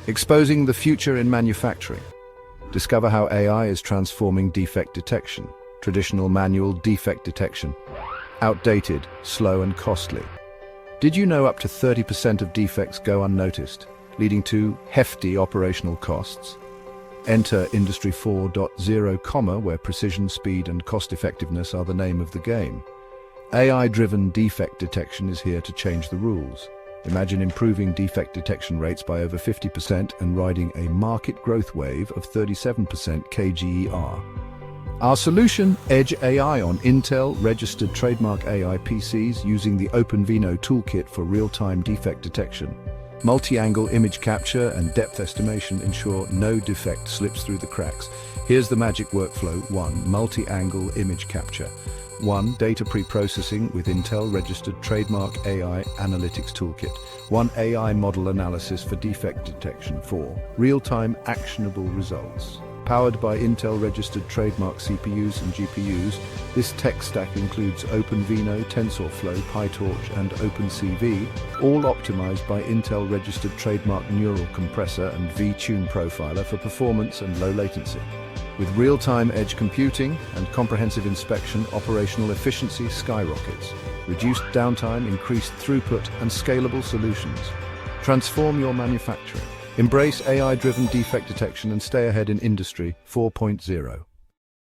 Exposing the future in manufacturing. Discover how AI is transforming defect detection. Traditional manual defect detection. Outdated, slow and costly. Did you know up to 30% of defects go unnoticed, leading to hefty operational costs? Enter Industry 4.0, where precision, speed and cost-effectiveness are the name of the game. AI-driven defect detection is here to change the rules. Imagine improving defect detection rates by over 50% and riding a market growth wave of 37% CAGR. Our solution, Edge AI on Intel registered trademark AI PCs using the OpenVINO Toolkit for real-time defect detection. Multi-angle image capture and depth estimation ensure no defect slips through the cracks. Here's the magic workflow. 1. Multi-angle image capture. 1. Data preprocessing with Intel registered trademark AI Analytics Toolkit. 1. AI model analysis for defect detection. 4. Real-time actionable results. Powered by Intel registered trademark CPUs and GPUs, this tech stack includes OpenVINO, TensorFlow, PyTorch and OpenCV, all optimized by Intel registered trademark neural compressor and VTune profiler for performance and low latency. With real-time edge computing and comprehensive inspection, operational efficiency skyrockets. Reduced downtime, increased throughput, and scalable solutions. Transform your manufacturing. Embrace AI-driven defect detection and stay ahead in Industry 4.0.